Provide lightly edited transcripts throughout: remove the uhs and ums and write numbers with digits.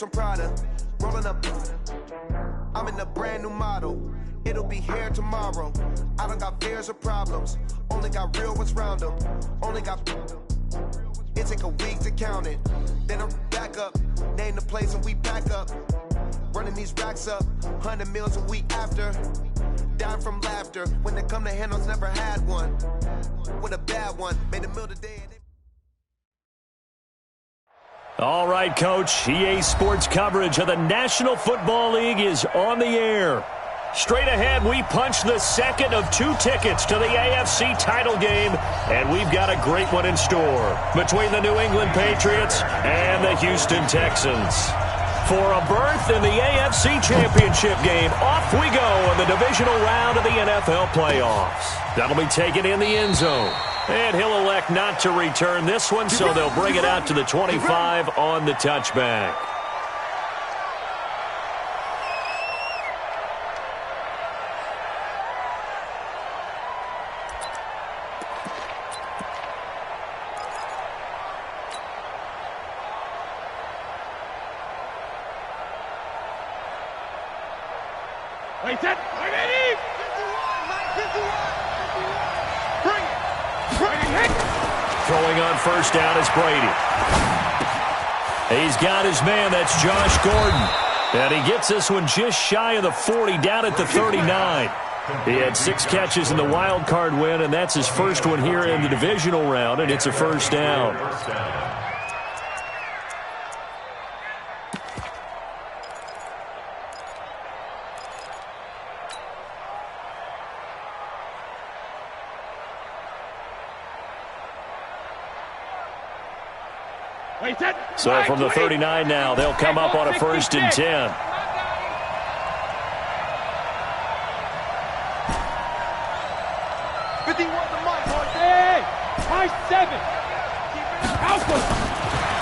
from Prada, rolling up. I'm in a brand new model. It'll be here tomorrow. I don't got fears or problems. Only got real ones round them. Only got. It take a week to count it. Then I'm back up. Name the place and we back up. Running these racks up. 100 meals a week after. Dying from laughter. When they come to handles, never had one. With a bad one. Made a meal today. All right, Coach. EA Sports coverage of the National Football League is on the air. Straight ahead, we punch the second of 2 tickets to the AFC title game, and we've got a great one in store between the New England Patriots and the Houston Texans. For a berth in the AFC Championship game, off we go in the divisional round of the NFL playoffs. That'll be taken in the end zone. And he'll elect not to return this one, so they'll bring it out to the 25 on the touchback. Wait, set, ready! 51! Throwing on first down is Brady. He's got his man. That's Josh Gordon. And he gets this one just shy of the 40, down at the 39. He had 6 catches in the wild card win, and that's his first one here in the divisional round, and it's a first down. So from the 39 now, they'll come up on a 1st and 10.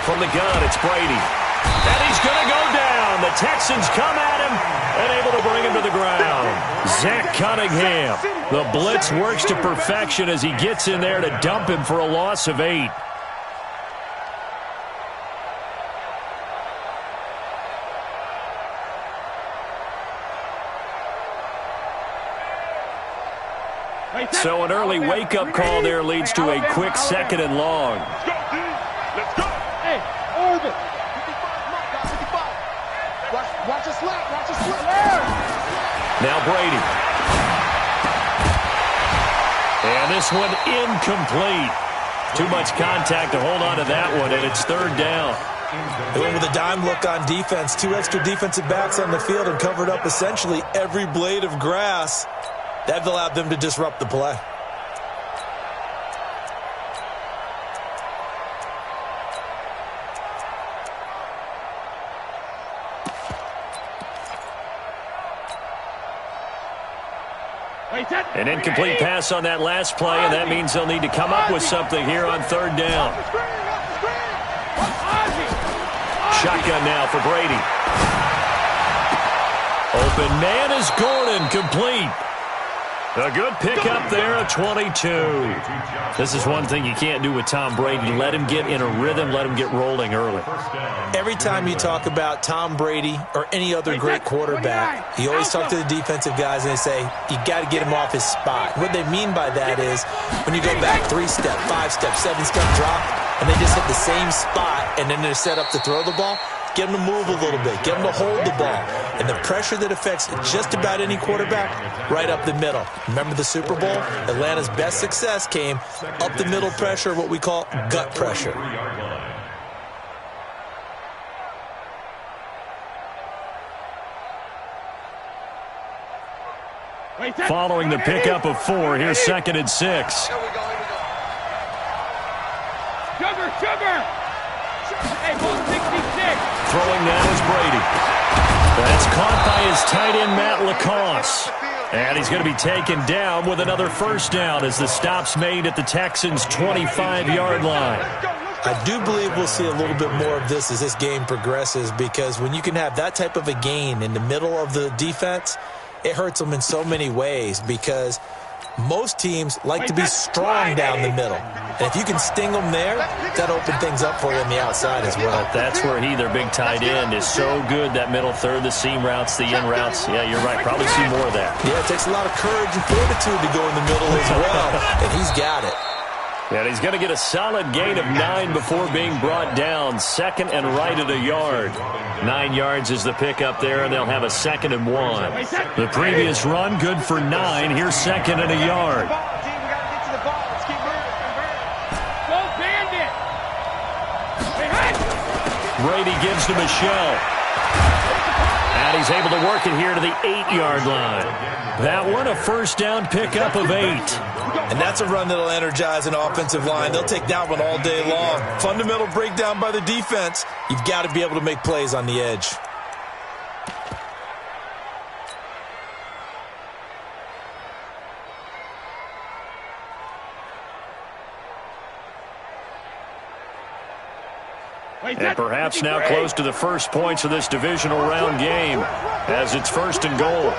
From the gun, it's Brady. And he's going to go down. The Texans come at him and able to bring him to the ground. Zach Cunningham. The blitz works to perfection as he gets in there to dump him for a loss of 8. So an early wake-up call there leads to a quick 2nd and long. Let's go. Hey, Orbit. 55. Watch us slap. Watch us slap. Now Brady. And this one incomplete. Too much contact to hold on to that one, and it's 3rd down. They went with a dime look on defense. 2 extra defensive backs on the field and covered up essentially every blade of grass. That allowed them to disrupt the play. An incomplete pass on that last play, and that means they'll need to come up with something here on 3rd down. Shotgun now for Brady. Open man is Gordon, complete. A good pickup there at 22. This is one thing you can't do with Tom Brady. Let him get in a rhythm, let him get rolling early. Every time you talk about Tom Brady or any other great quarterback, you always talk to the defensive guys and they say, you got to get him off his spot. What they mean by that is when you go back 3-step, 5-step, 7-step drop, and they just hit the same spot and then they're set up to throw the ball, get them to move a little bit, get them to hold the ball. And the pressure that affects just about any quarterback, right up the middle. Remember the Super Bowl? Atlanta's best success came up the middle pressure, what we call gut pressure. Following the pickup of 4, here's 2nd and 6. Sugar! Hey, 66. Throwing now is Brady. That's caught by his tight end, Matt Lacoste. And he's going to be taken down with another first down as the stop's made at the Texans' 25-yard line. I do believe we'll see a little bit more of this as this game progresses, because when you can have that type of a gain in the middle of the defense, it hurts them in so many ways, because Most teams like to be strong down the middle. And if you can sting them there, that opens things up for you on the outside as well. That's where their big tight end, is so good, that middle third, the seam routes, the in routes. Yeah, you're right. Probably see more of that. Yeah, it takes a lot of courage and fortitude to go in the middle as well, and he's got it. And he's going to get a solid gain of 9 before being brought down. Second and right at a yard. 9 yards is the pickup there, and they'll have a 2nd and 1. The previous run, good for 9. Here's 2nd and a yard. Brady gives to Michelle. And he's able to work it here to the 8-yard line. That one, a first down pickup of 8. And that's a run that'll energize an offensive line. They'll take that one all day long. Fundamental breakdown by the defense. You've got to be able to make plays on the edge. And perhaps now close to the first points of this divisional round game, as it's 1st and goal.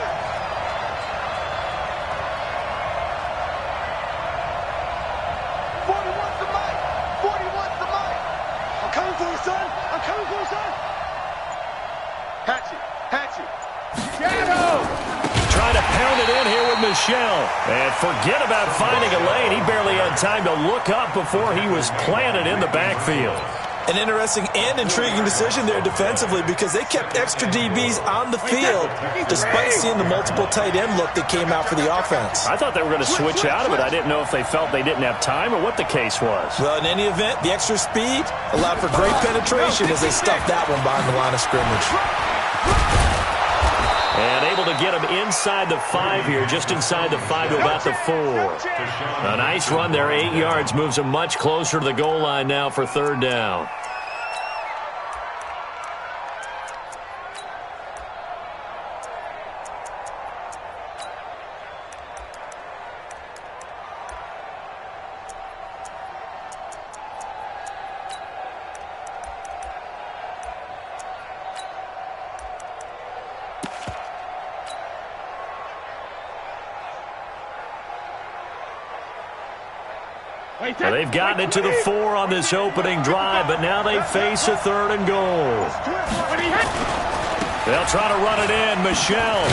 Trying to pound it in here with Michelle. And forget about finding a lane. He barely had time to look up before he was planted in the backfield. An interesting and intriguing decision there defensively, because they kept extra DBs on the field despite seeing the multiple tight end look that came out for the offense. I thought they were going to switch out of it. I didn't know if they felt they didn't have time or what the case was. Well, in any event, the extra speed allowed for great penetration as they stuffed that one behind the line of scrimmage. And able to get him inside the 5 here, just inside the 5 to about the 4. A nice run there, 8 yards, moves him much closer to the goal line now for 3rd down. Well, they've gotten it to the 4 on this opening drive, but now they face a 3rd and goal. They'll try to run it in. Michelle.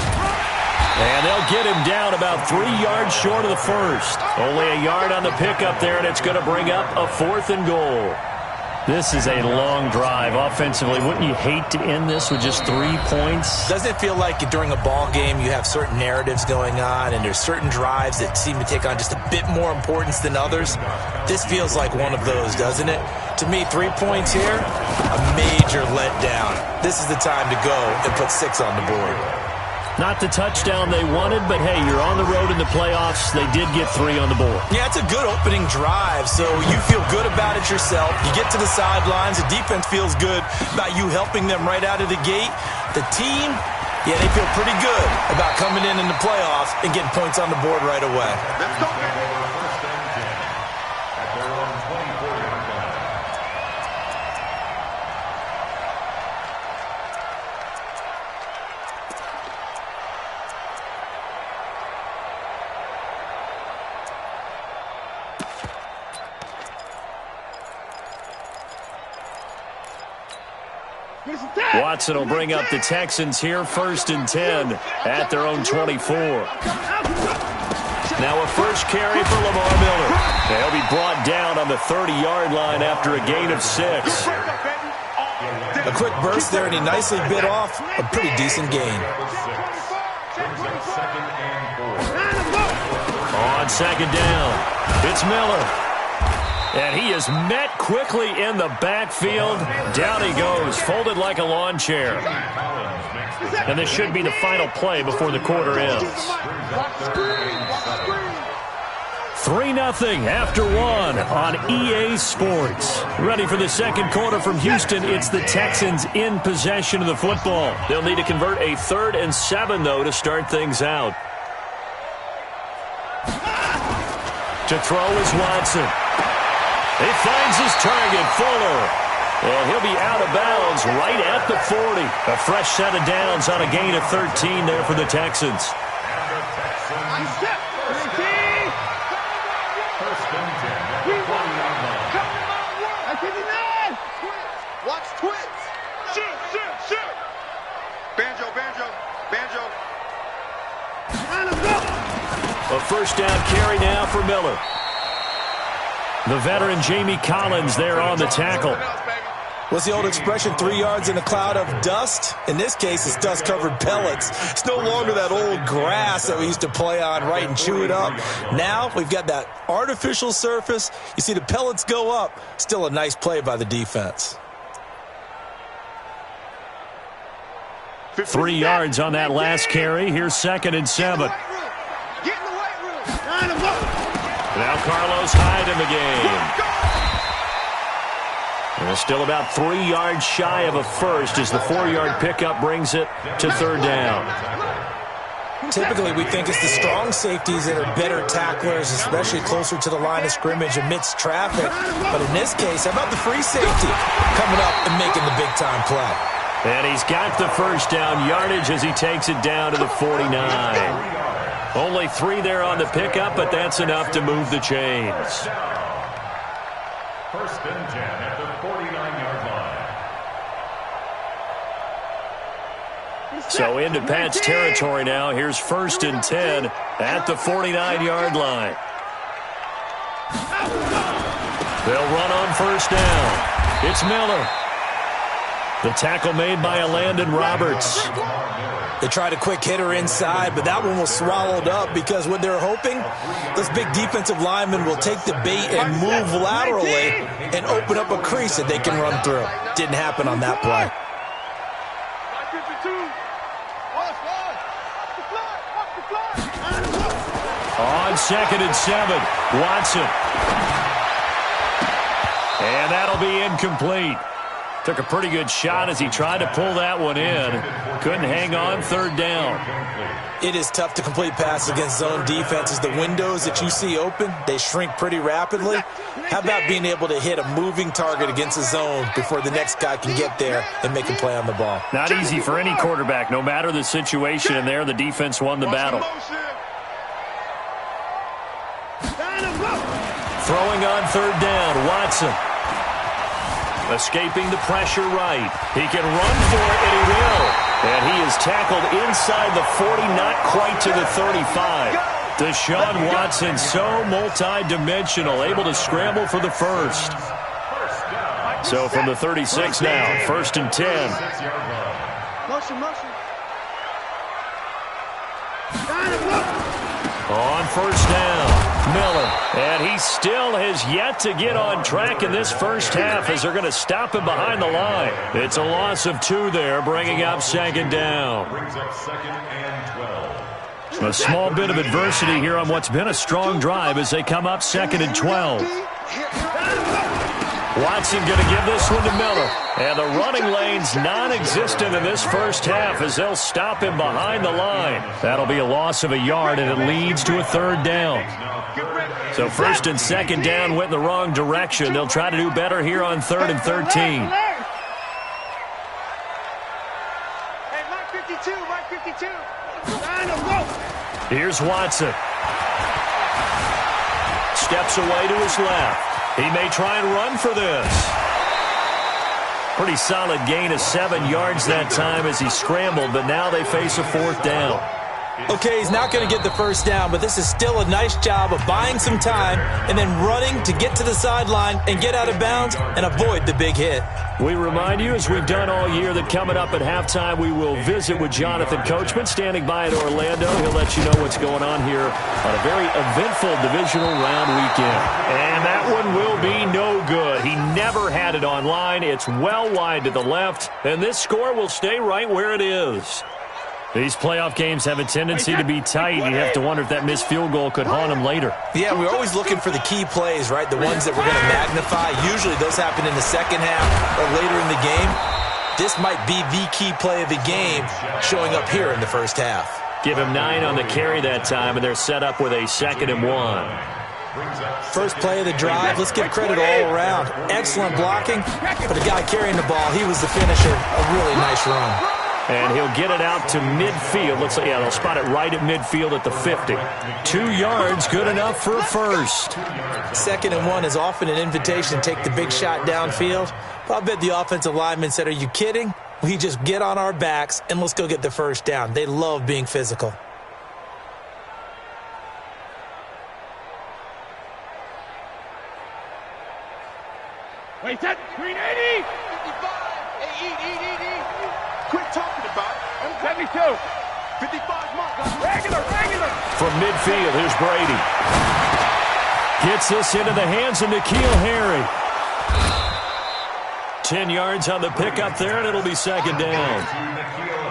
And they'll get him down about 3 yards short of the first. Only a yard on the pickup there, and it's going to bring up a 4th and goal. This is a long drive offensively. Wouldn't you hate to end this with just 3 points? Doesn't it feel like during a ball game you have certain narratives going on and there's certain drives that seem to take on just a bit more importance than others? This feels like one of those, doesn't it? To me, 3 points here, a major letdown. This is the time to go and put 6 on the board. Not the touchdown they wanted, but hey, you're on the road in the playoffs. They did get 3 on the board. Yeah, it's a good opening drive, so you feel good about it yourself. You get to the sidelines. The defense feels good about you helping them right out of the gate. The team, yeah, they feel pretty good about coming in the playoffs and getting points on the board right away. Let's go, baby. Watson will bring up the Texans here, 1st and 10 at their own 24. Now a first carry for Lamar Miller. He'll be brought down on the 30-yard line after a gain of 6. A quick burst there, and he nicely bit off a pretty decent gain. On 2nd down, it's Miller. And he is met quickly in the backfield. Down he goes, folded like a lawn chair. And this should be the final play before the quarter ends. 3-0 after 1 on EA Sports. Ready for the second quarter from Houston. It's the Texans in possession of the football. They'll need to convert a 3rd and 7, though, to start things out. To throw is Watson. He finds his target, Fuller. And he'll be out of bounds right at the 40. A fresh set of downs on a gain of 13 there for the Texans. A first down carry now for Miller. The veteran Jamie Collins there on the tackle. What's the old expression, 3 yards in a cloud of dust? In this case, it's dust-covered pellets. It's no longer that old grass that we used to play on, right, and chew it up. Now we've got that artificial surface. You see the pellets go up. Still a nice play by the defense. 3 yards on that last carry. Here's 2nd and 7. Get in the weight room. Now Carlos Hyde in the game. And still about 3 yards shy of a first as the 4-yard pickup brings it to 3rd down. Typically, we think it's the strong safeties that are better tacklers, especially closer to the line of scrimmage amidst traffic. But in this case, how about the free safety coming up and making the big-time play? And he's got the first down yardage as he takes it down to the 49. Only 3 there on the pickup, but that's enough to move the chains. 1st and 10 at the 49-yard line. So into Pat's territory now. Here's 1st and 10 at the 49-yard line. They'll run on 1st down. It's Miller. The tackle made by Landon Roberts. They tried a quick hitter inside, but that one was swallowed up because what they're hoping, this big defensive lineman will take the bait and move laterally and open up a crease that they can run through. Didn't happen on that play. On 2nd and 7, Watson. And that'll be incomplete. Took a pretty good shot as he tried to pull that one in. Couldn't hang on 3rd down. It is tough to complete passes against zone defenses. The windows that you see open, they shrink pretty rapidly. How about being able to hit a moving target against a zone before the next guy can get there and make a play on the ball? Not easy for any quarterback, no matter the situation, and there the defense won the battle. Throwing on 3rd down, Watson. Escaping the pressure right. He can run for it, and he will. And he is tackled inside the 40, not quite to the 35. Deshaun Watson, so multi-dimensional, able to scramble for the first. So from the 36 now, 1st and 10. Motion. On 1st down, Miller. And he still has yet to get on track in this first half as they're going to stop him behind the line. It's a loss of 2 there, bringing up 2nd down. Brings up 2nd and 12. A small bit of adversity here on what's been a strong drive as they come up 2nd and 12. Watson going to give this one to Miller. And the running lane's non-existent in this first half as they'll stop him behind the line. That'll be a loss of 1 yard, and it leads to a 3rd down. So 1st and 2nd down went in the wrong direction. They'll try to do better here on 3rd and 13. Here's Watson. Steps away to his left. He may try and run for this. Pretty solid gain of 7 yards that time as he scrambled, but now they face a 4th down. Okay, he's not going to get the first down, but this is still a nice job of buying some time and then running to get to the sideline and get out of bounds and avoid the big hit. We remind you, as we've done all year, that coming up at halftime, we will visit with Jonathan Coachman, standing by in Orlando. He'll let you know what's going on here on a very eventful divisional round weekend. And that one will be no good. He never had it online. It's well wide to the left, and this score will stay right where it is. These playoff games have a tendency to be tight. You have to wonder if that missed field goal could haunt him later. Yeah, we're always looking for the key plays, right? The ones that we're going to magnify. Usually those happen in the second half or later in the game. This might be the key play of the game showing up here in the first half. Give him 9 on the carry that time, and they're set up with a 2nd and 1. First play of the drive, let's give credit all around. Excellent blocking, but the guy carrying the ball, he was the finisher. A really nice run. And he'll get it out to midfield. Looks like, yeah, they'll spot it right at midfield at the 50. 2 yards, good enough for a first. 2nd and 1 is often an invitation to take the big shot downfield. But I bet the offensive lineman said, are you kidding? We just get on our backs and let's go get the first down. They love being physical. 72. 55 mark. Regular. From midfield, here's Brady. Gets this into the hands of N'Keal Harry. 10 yards on the pickup there, and it'll be second down.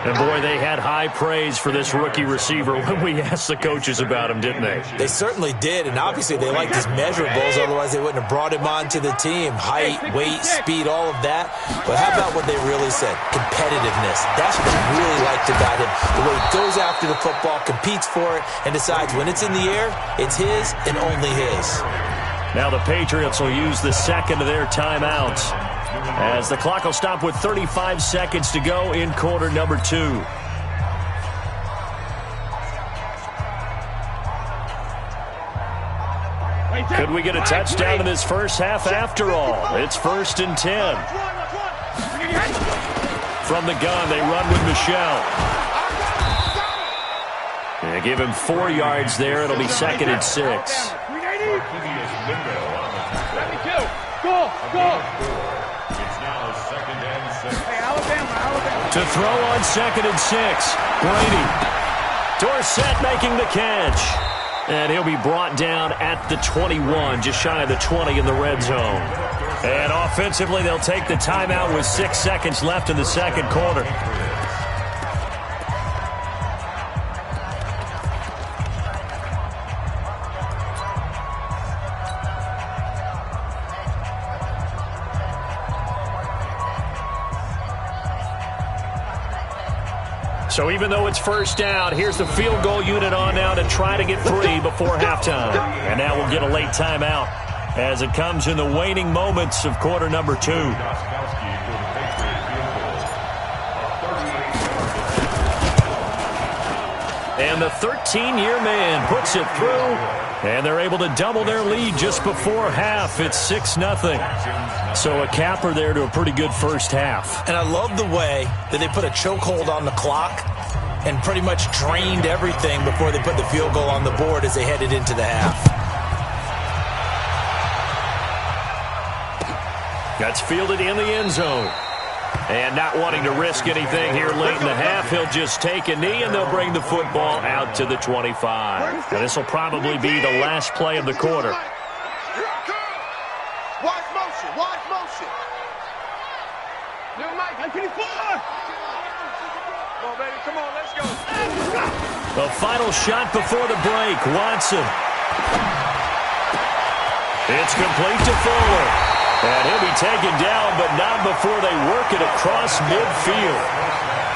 And, boy, they had high praise for this rookie receiver when we asked the coaches about him, didn't they? They certainly did, and obviously they liked his measurables. Otherwise, they wouldn't have brought him onto the team. Height, weight, speed, all of that. But how about what they really said? Competitiveness. That's what they really liked about him. The way he goes after the football, competes for it, and decides when it's in the air, it's his and only his. Now the Patriots will use the second of their timeouts, as the clock will stop with 35 seconds to go in quarter number 2. Could we get a touchdown in this first half after all? It's 1st and 10. From the gun, they run with Michelle. They give him 4 yards there. It'll be 2nd and 6. Go. To throw on 2nd and 6. Brady. Dorsett making the catch. And he'll be brought down at the 21, just shy of the 20 in the red zone. And offensively, they'll take the timeout with 6 seconds left in the second quarter. So even though it's first down, here's the field goal unit on now to try to get 3 before halftime. And now we'll get a late timeout as it comes in the waning moments of quarter number 2. And the 13-year man puts it through, and they're able to double their lead just before half. It's 6-0. So a capper there to a pretty good first half. And I love the way that they put a chokehold on the clock and pretty much drained everything before they put the field goal on the board as they headed into the half. That's fielded in the end zone. And not wanting to risk anything here late in the half, he'll just take a knee and they'll bring the football out to the 25. Now this will probably be the last play of the quarter. Watch motion. New Mike, 54. Come on, baby. Come on, let's go. The final shot before the break. Watson. It's complete to Fuller. And he'll be taken down, but not before they work it across midfield.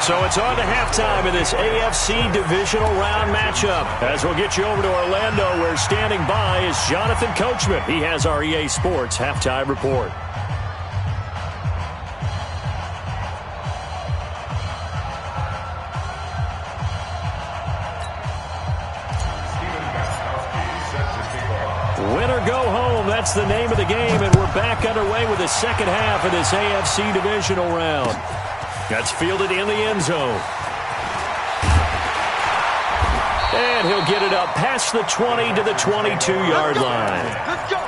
So it's on to halftime in this AFC divisional round matchup. As we'll get you over to Orlando, where standing by is Jonathan Coachman. He has our EA Sports halftime report. Win or go home, that's the name of the game, and we're back underway with the second half of this AFC divisional round. That's fielded in the end zone. And he'll get it up past the 20 to the 22-yard line. Let's go.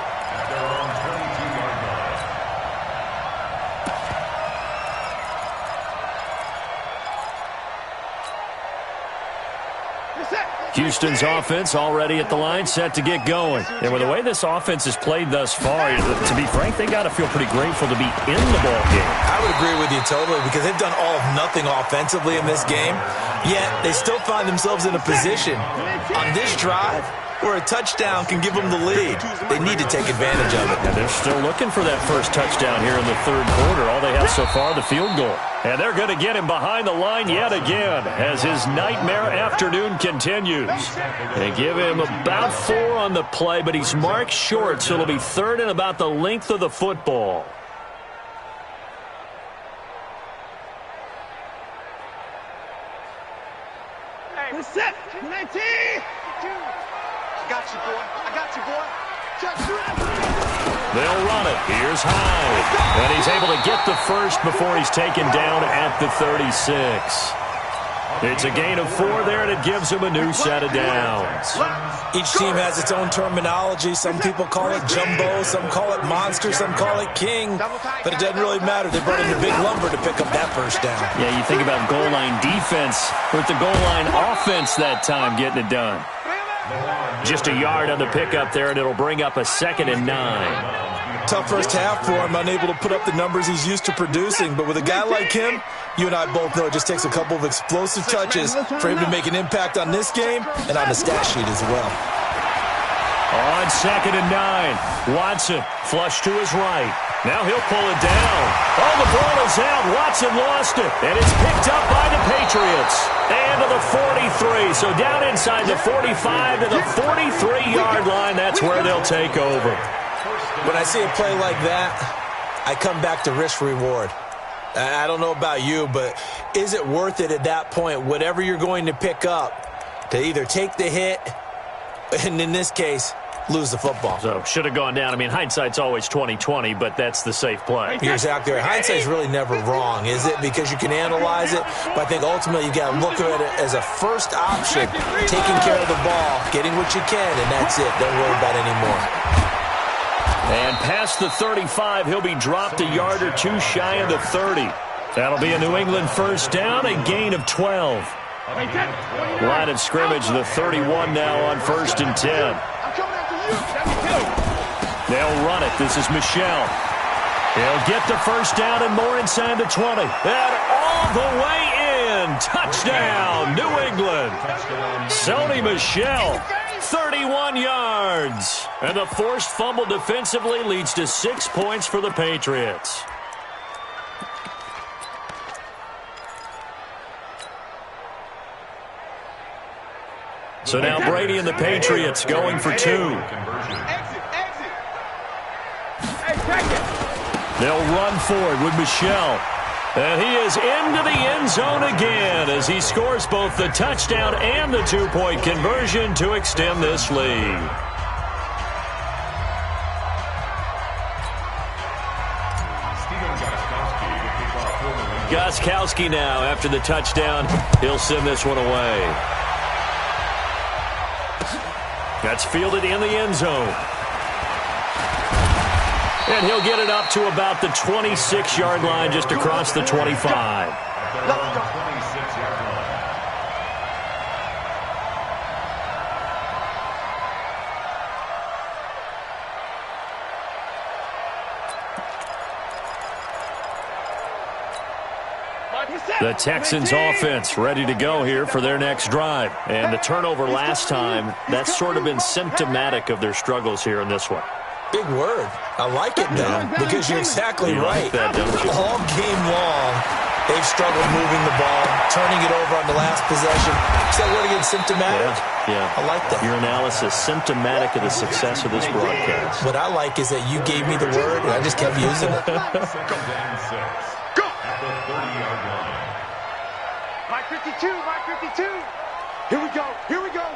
Houston's offense already at the line, set to get going. And with the way this offense has played thus far, to be frank, they got to feel pretty grateful to be in the ball game. I would agree with you totally, because they've done all of nothing offensively in this game, yet they still find themselves in a position on this drive where a touchdown can give them the lead. They need to take advantage of it. And they're still looking for that first touchdown here in the third quarter. All they have so far, the field goal. And they're going to get him behind the line yet again as his nightmare afternoon continues. They give him about 4 on the play, but he's marked short, so it'll be third and about the length of the football. Hey, we're set. 19. I got you, boy. They'll run it. Here's Hyde. And he's able to get the first before he's taken down at the 36. It's a gain of 4 there, and it gives him a new set of downs. Each team has its own terminology. Some people call it jumbo, some call it monster, some call it king. But it doesn't really matter. They brought in the big lumber to pick up that first down. Yeah, you think about goal line defense with the goal line offense that time getting it done. Just a yard on the pickup there, and it'll bring up a 2nd and 9. Tough first half for him, unable to put up the numbers he's used to producing. But with a guy like him, you and I both know it just takes a couple of explosive touches for him to make an impact on this game and on the stat sheet as well. On 2nd and 9, Watson flush to his right. Now he'll pull it down. Oh, the ball is out. Watson lost it, and it's picked up by the Patriots. And to the 43, so down inside the 45 to the 43-yard line. That's where they'll take over. When I see a play like that, I come back to risk-reward. I don't know about you, but is it worth it at that point, whatever you're going to pick up, to either take the hit, and in this case, lose the football? So, should have gone down. I mean, hindsight's always 20/20, but that's the safe play. You're exactly right. Hindsight's really never wrong, is it? Because you can analyze it, but I think ultimately you got to look at it as a first option, taking care of the ball, getting what you can, and that's it. Don't worry about it anymore. And past the 35, he'll be dropped a yard or 2 shy of the 30. That'll be a New England first down, a gain of 12. Line of scrimmage, the 31 now on 1st and 10. They'll run it. This is Michel. He'll get the first down and more inside the 20. And all the way in. Touchdown, New England. Sony Michel. 31 yards. And the forced fumble defensively leads to 6 points for the Patriots. So now Brady and the Patriots going for 2. They'll run for it with Michel. And he is into the end zone again as he scores both the touchdown and the 2-point conversion to extend this lead. Gostkowski now after the touchdown. He'll send this one away. That's fielded in the end zone. And he'll get it up to about the 26-yard line, just across the 25. The Texans offense ready to go here for their next drive. And the turnover last time, that's sort of been symptomatic of their struggles here in this one. Big word. I like it, though, because you're exactly right. Like that, don't you? All game long, they've struggled moving the ball, turning it over on the last possession. Is that word again, symptomatic? Yeah. I like that. Your analysis, symptomatic of the success of this broadcast. What I like is that you gave me the word, and I just kept using it. Second and 6. Go! At the 30-yard line. My 52, my 52. Here we go, here we go,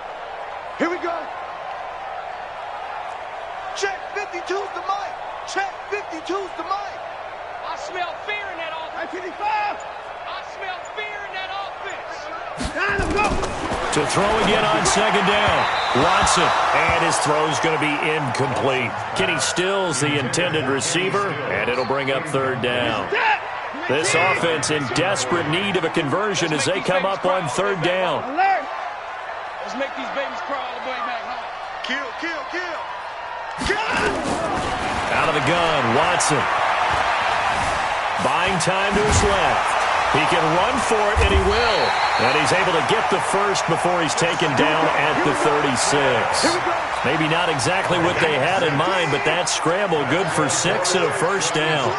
here we go. Check 52's the mic. Check 52's the mic. I smell fear in that offense. 55. I smell fear in that offense. Now let's go. To throw again on second down. Watson. And his throw's going to be incomplete. Kenny Stills the intended receiver, and it'll bring up third down. This offense in desperate need of a conversion as they come up on third down. Let's make these babies crawl all the way back home. Kill, kill, kill. Out of the gun, Watson. Buying time to his left. He can run for it, and he will. And he's able to get the first before he's taken down at the 36. Maybe not exactly what they had in mind, but that scramble good for 6 and a first down.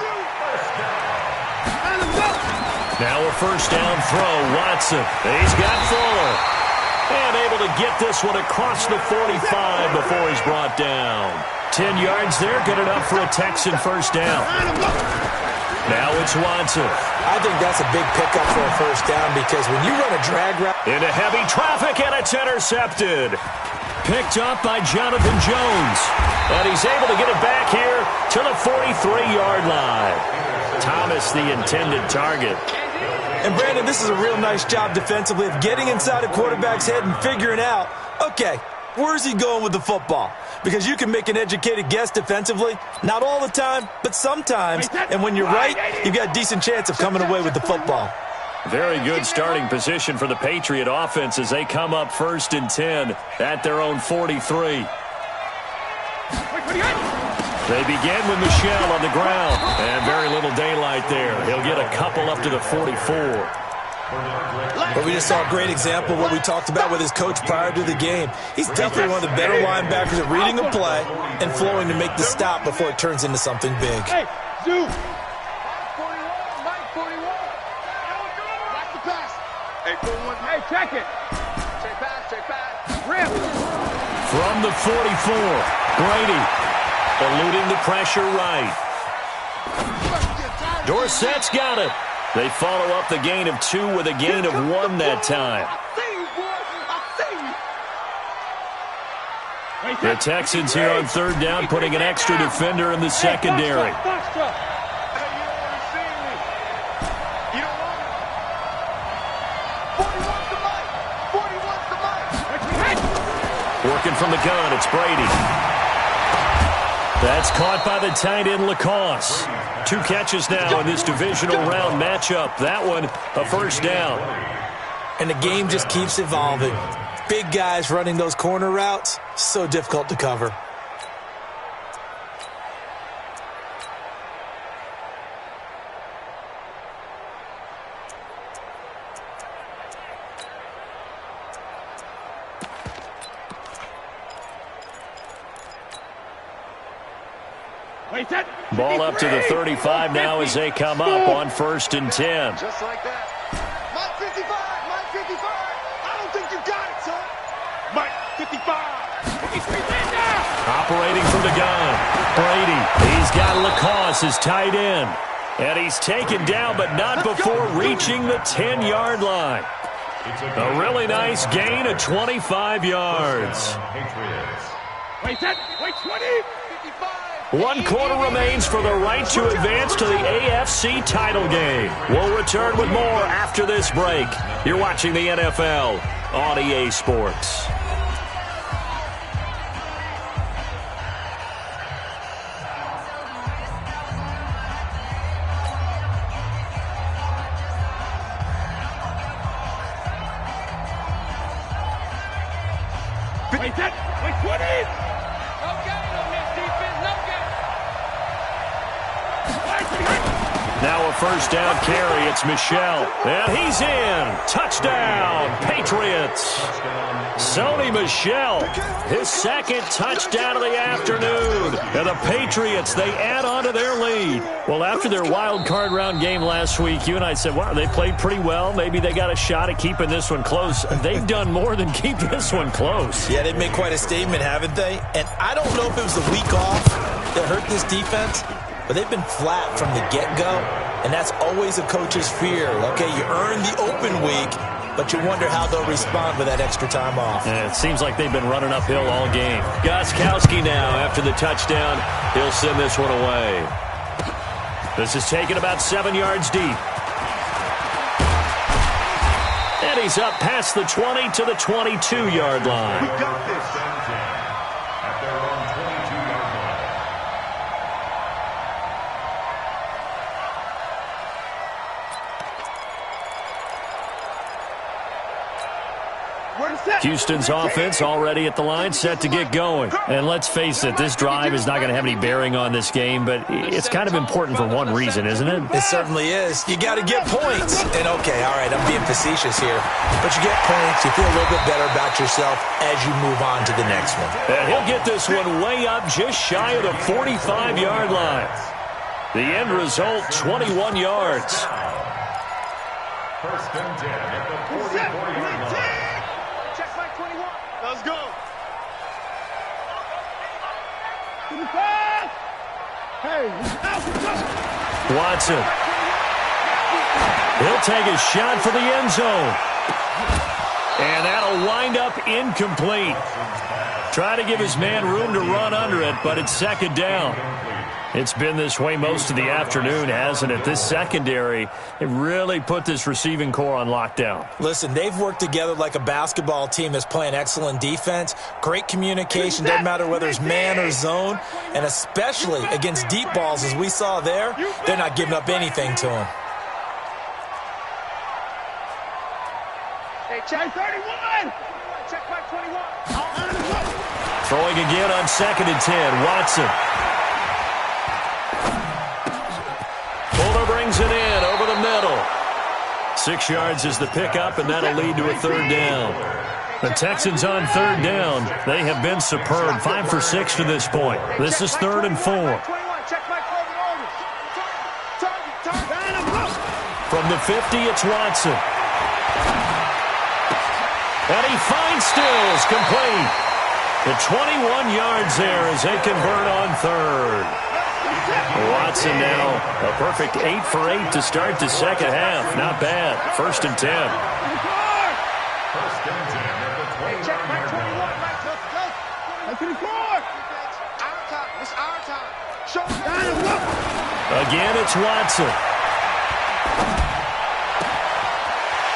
Now a first down throw, Watson. He's got Fuller. And able to get this one across the 45 before he's brought down. 10 yards there, good enough for a Texan first down. Now it's Watson. I think that's a big pickup for a first down because when you run a drag route into heavy traffic, and it's intercepted. Picked up by Jonathan Jones. And he's able to get it back here to the 43-yard line. Thomas, the intended target. And, Brandon, this is a real nice job defensively of getting inside a quarterback's head and figuring out, okay, where's he going with the football? Because you can make an educated guess defensively. Not all the time, but sometimes. And when you're right, you've got a decent chance of coming away with the football. Very good starting position for the Patriot offense as they come up 1st and 10 at their own 43. They begin with Michel on the ground. And very little daylight there. He'll get a couple up to the 44. But we just saw a great example of what we talked about with his coach prior to the game. He's definitely one of the better linebackers at reading a play and flowing to make the stop before it turns into something big. Hey, Zoo! Mike 41. Watch the pass. Hey, 41. Hey, check it. Check pass. Rip. From the 44, Brady eluding the pressure right. Dorsett's got it. They follow up the gain of 2 with a gain of 1 that time. The Texans here on 3rd down, putting an extra defender in the secondary. Working from the gun, it's Brady. That's caught by the tight end, Lacoste. 2 catches now in this divisional round matchup. That one, a 1st down. And the game just keeps evolving. Big guys running those corner routes, so difficult to cover. Ball up to the 35 now as they come up on 1st and 10. Just like that. Mike 55. I don't think you got it, son. Mike 55. Operating from the gun. Brady. He's got Lacoste as tight end. And he's taken down, but not before reaching the 10-yard line. A really nice gain of 25 yards. Wait, 20. 1 quarter remains for the right to advance to the AFC title game. We'll return with more after this break. You're watching the NFL on EA Sports. Wait, 20. Now a 1st down carry. It's Michel. And he's in. Touchdown, Patriots. Sony Michel, his 2nd touchdown of the afternoon. And the Patriots, they add on to their lead. Well, after their wild card round game last week, you and I said, wow, they played pretty well. Maybe they got a shot at keeping this one close. They've done more than keep this one close. Yeah, they've made quite a statement, haven't they? And I don't know if it was the week off that hurt this defense, but they've been flat from the get-go, and that's always a coach's fear. Okay, you earn the open week, but you wonder how they'll respond with that extra time off. Yeah, it seems like they've been running uphill all game. Gostkowski now, after the touchdown, he'll send this one away. This is taken about 7 yards deep. And he's up past the 20 to the 22-yard line. We got this. At their own 22-yard line. Houston's offense already at the line, set to get going. And let's face it, this drive is not going to have any bearing on this game, but it's kind of important for one reason, isn't it? It certainly is. You got to get points. And, okay, all right, I'm being facetious here. But you get points, you feel a little bit better about yourself as you move on to the next one. And he'll get this one way up just shy of the 45-yard line. The end result, 21 yards. 1st and 10 at the 44-yard line. Check back 21. Let's go. Hey, Watson. He'll take a shot for the end zone. And that'll wind up incomplete. Try to give his man room to run under it, but it's 2nd down. It's been this way most of the afternoon, hasn't it? This secondary, it really put this receiving core on lockdown. Listen, they've worked together like a basketball team that's playing excellent defense. Great communication, doesn't matter whether it's man or zone. And especially against deep balls, as we saw there, they're not giving up anything to them. Hey, check 31. Check my 21. Throwing again on 2nd and 10. Watson. Fuller brings it in over the middle. 6 yards is the pickup, and that'll lead to a 3rd down. The Texans on 3rd down. They have been superb. 5 for 6 to this point. This is 3rd and 4. From the 50, it's Watson. And he finds Stills, complete. The 21 yards there as they convert on 3rd. Watson now a perfect 8 for 8 to start the second half. Not bad. 1st and 10. First and 10 at the 20-yard line. Again, it's Watson.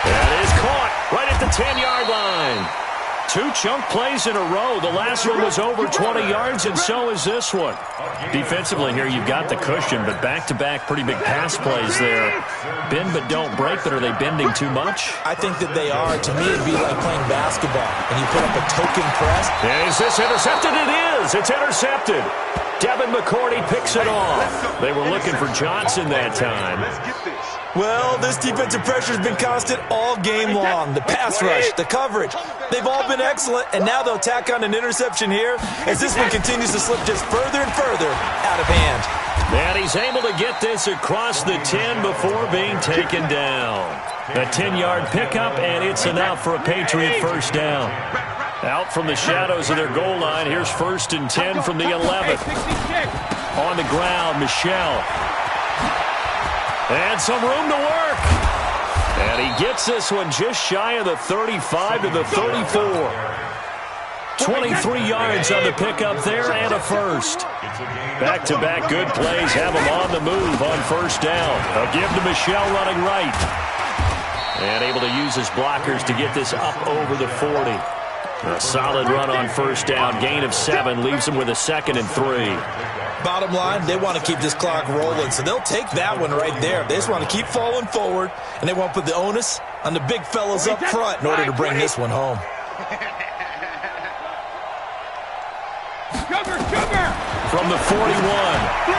That is caught right at the 10-yard line. 2 chunk plays in a row. The last one was over 20 yards, and so is this one. Defensively here, you've got the cushion, but back-to-back pretty big pass plays there. Bend but don't break, but are they bending too much? I think that they are. To me, it'd be like playing basketball, and you put up a token press. Is this intercepted? It is. It's intercepted. Devin McCourty picks it off. They were looking for Johnson that time. Well, this defensive pressure has been constant all game long. The pass rush, the coverage, they've all been excellent, and now they'll tack on an interception here as this one continues to slip just further and further out of hand. And he's able to get this across the 10 before being taken down. A 10-yard pickup, and it's enough for a Patriot 1st down. Out from the shadows of their goal line, here's 1st and 10 from the 11th. On the ground, Michel. And some room to work. And he gets this one just shy of the 35 to the 34. 23 yards on the pickup there and a 1st. Back-to-back good plays have him on the move on 1st down. A give to Michel running right. And able to use his blockers to get this up over the 40. A solid run on 1st down. Gain of 7 leaves him with a 2nd and 3. Bottom line, they want to keep this clock rolling, so they'll take that one right there. They just want to keep falling forward, and they want to put the onus on the big fellas up front in order to bring this one home. From the 41,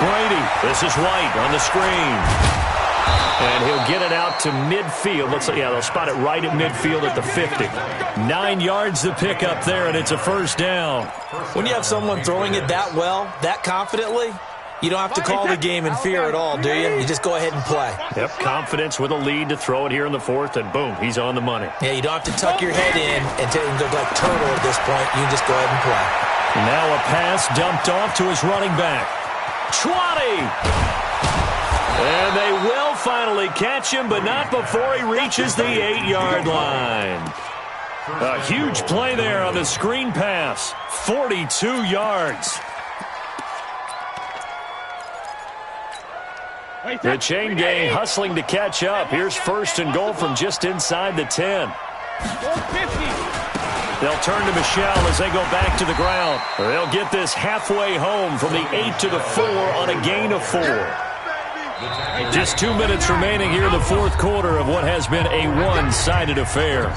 Brady. This is White on the screen. And he'll get it out to midfield. Looks like, yeah, they'll spot it right at midfield at the 50. 9 yards to pick up there, and it's a 1st down. When you have someone throwing it that well, that confidently, you don't have to call the game in fear at all, do you? You just go ahead and play. Yep, confidence with a lead to throw it here in the 4th, and boom, he's on the money. Yeah, you don't have to tuck your head in and look like turtle at this point. You can just go ahead and play. Now a pass dumped off to his running back. Chwani! And they will finally catch him, but not before he reaches the 8-yard line. A huge play there on the screen pass. 42 yards. The chain gang hustling to catch up. Here's 1st and goal from just inside the 10. They'll turn to Michel as they go back to the ground. They'll get this halfway home from the 8 to the 4 on a gain of 4. Just 2 minutes remaining here in the 4th quarter of what has been a one-sided affair.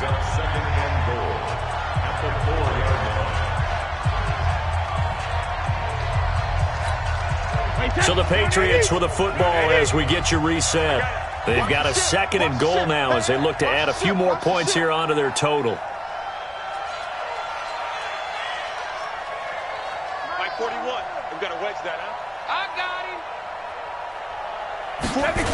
So the Patriots with the football as we get you reset. They've got a 2nd and goal now as they look to add a few more points here onto their total. Mike 41. We've got to wedge that, huh? I got him. 72.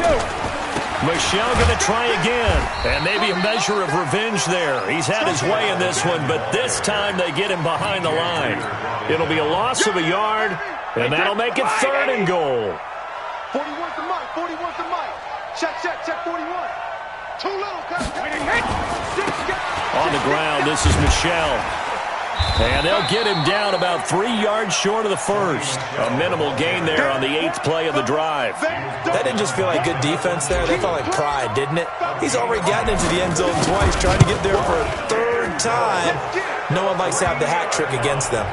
Michel going to try again, and maybe a measure of revenge there. He's had his way in this one, but this time they get him behind the line. It'll be a loss of a yard, and that'll make it 3rd and goal. 41 to Mike, 41 to Mike. Check 41. Too little, cut. On the ground, this is Michel. And they'll get him down about 3 yards short of the first. A minimal gain there on the 8th play of the drive. That didn't just feel like good defense there. That felt like pride, didn't it? He's already gotten into the end zone twice, trying to get there for a 3rd time. No one likes to have the hat trick against them.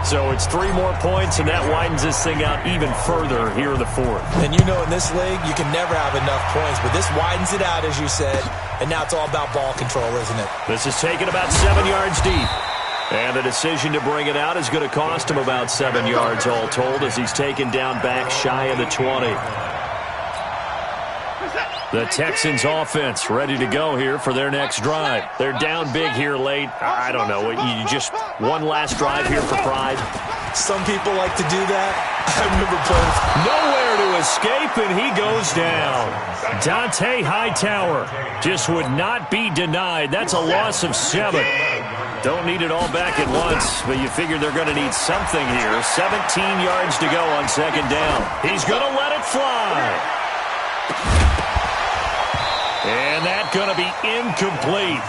So it's 3 more points, and that widens this thing out even further here in the 4th. And you know in this league, you can never have enough points, but this widens it out, as you said, and now it's all about ball control, isn't it? This is taken about 7 yards deep. And the decision to bring it out is going to cost him about 7 yards all told as he's taken down back shy of the 20. The Texans offense ready to go here for their next drive. They're down big here late. I don't know. You just one last drive here for pride. Some people like to do that. I remember playing. Nowhere to escape, and he goes down. Dante Hightower just would not be denied. That's a loss of 7. Don't need it all back at once, but you figure they're going to need something here. 17 yards to go on 2nd down. He's going to let it fly. And that's going to be incomplete.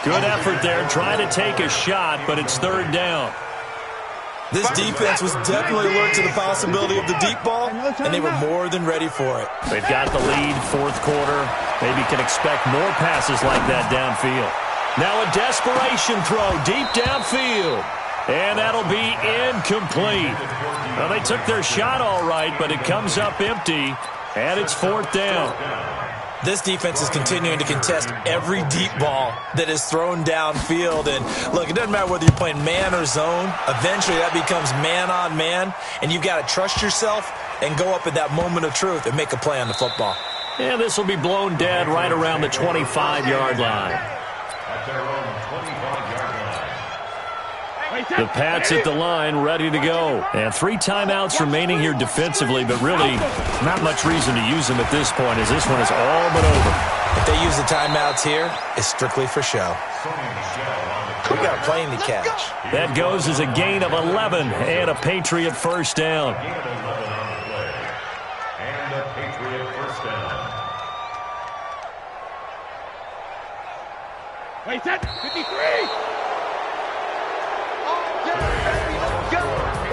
Good effort there trying to take a shot, but it's 3rd down. This defense was definitely alert to the possibility of the deep ball, and they were more than ready for it. They've got the lead, 4th quarter. Maybe can expect more passes like that downfield. Now a desperation throw deep downfield. And that'll be incomplete. Well, they took their shot all right, but it comes up empty, and it's 4th down. This defense is continuing to contest every deep ball that is thrown downfield. And, look, it doesn't matter whether you're playing man or zone. Eventually, that becomes man-on-man, and you've got to trust yourself and go up at that moment of truth and make a play on the football. And this will be blown dead right around the 25-yard line. The Pats at the line, ready to go. And 3 timeouts remaining here defensively, but really not much reason to use them at this point as this one is all but over. If they use the timeouts here, it's strictly for show. We got a plane to catch. That goes as a gain of 11 and a Patriot 1st down. Wait, set, 53!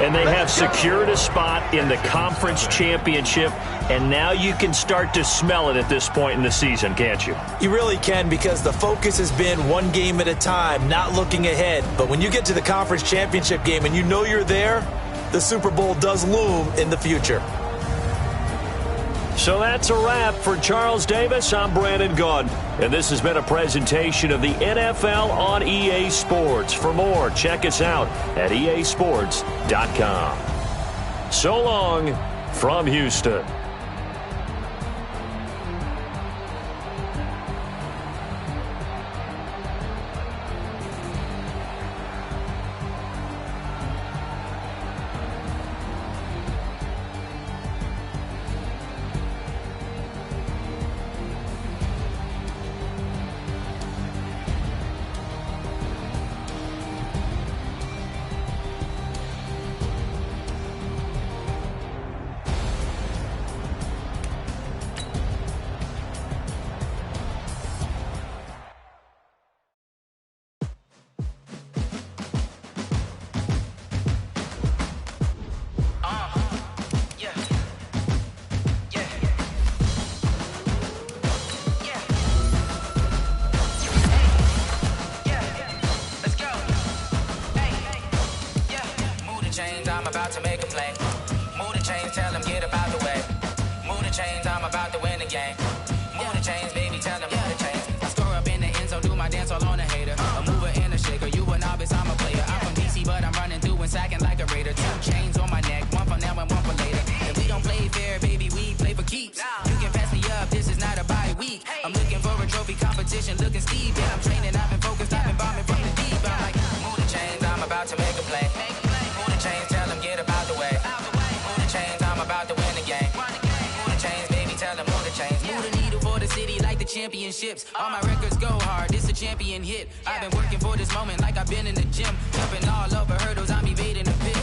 And they have secured a spot in the conference championship, and now you can start to smell it at this point in the season, can't you? You really can, because the focus has been one game at a time, not looking ahead. But when you get to the conference championship game and you know you're there, the Super Bowl does loom in the future. So that's a wrap for Charles Davis. I'm Brandon Gaudin, and this has been a presentation of the NFL on EA Sports. For more, check us out at easports.com. So long from Houston. I'm about to make a play. Move the chains, tell them get up out the way. Move the chains, I'm about to win the game. Move the chains, baby, tell them move the chains. I score up in the end zone, do my dance all on a hater. A mover and a shaker, you a novice, I'm a player. I'm from DC, but I'm running through and sacking like a raider. 2 chains on my neck, one for now and one for later. And we don't play fair, baby, we play for keeps. You can pass me up, this is not a bye week. I'm looking for a trophy competition, looking steep. Yeah, I'm training, I've been focused, I've been bombing from the deep. I'm like, move the chains, I'm about to make a play. Move the chains, tell them get up out the way. Move the chains, I'm about to win the game. Move the chains, baby, tell them move the chains. Move the needle for the city like the championships. All my records go hard, this a champion hit. I've been working for this moment like I've been in the gym. Jumping all over hurdles, I'm evading the pit.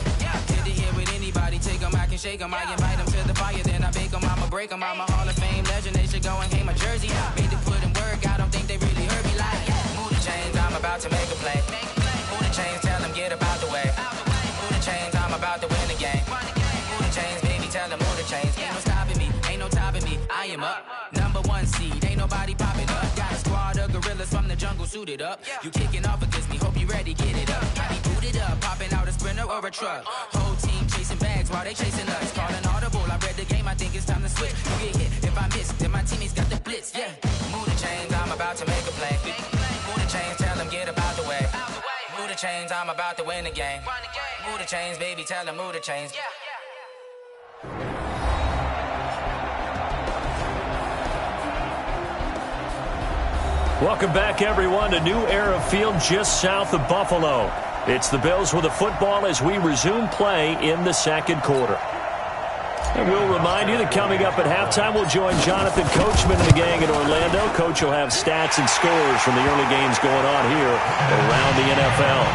Good to hear with anybody, take them, I can shake them. I invite them to the fire, then I bake them, I'ma break them. I'm a Hall of Fame legend, they should go and hang my jersey. Made to put in work, I don't think they really heard me like. Move the chains, I'm about to make a play. suited up. You kicking off against me, hope you ready, get it up. I be booted up, popping out a Sprinter or a truck. Whole team chasing bags while they chasing us. Calling audible, I read the game, I think it's time to switch. You get hit, if I miss, then my teammates got the blitz, yeah. Move the chains, I'm about to make a play. Move the chains, tell them get about the way. Move the chains, I'm about to win the game. Move the chains, baby, tell them move the chains. Welcome back, everyone, to New Era Field just south of Buffalo. It's the Bills with the football as we resume play in the second quarter. And we'll remind you that coming up at halftime, we'll join Jonathan Coachman and the gang in Orlando. Coach will have stats and scores from the early games going on here around the NFL.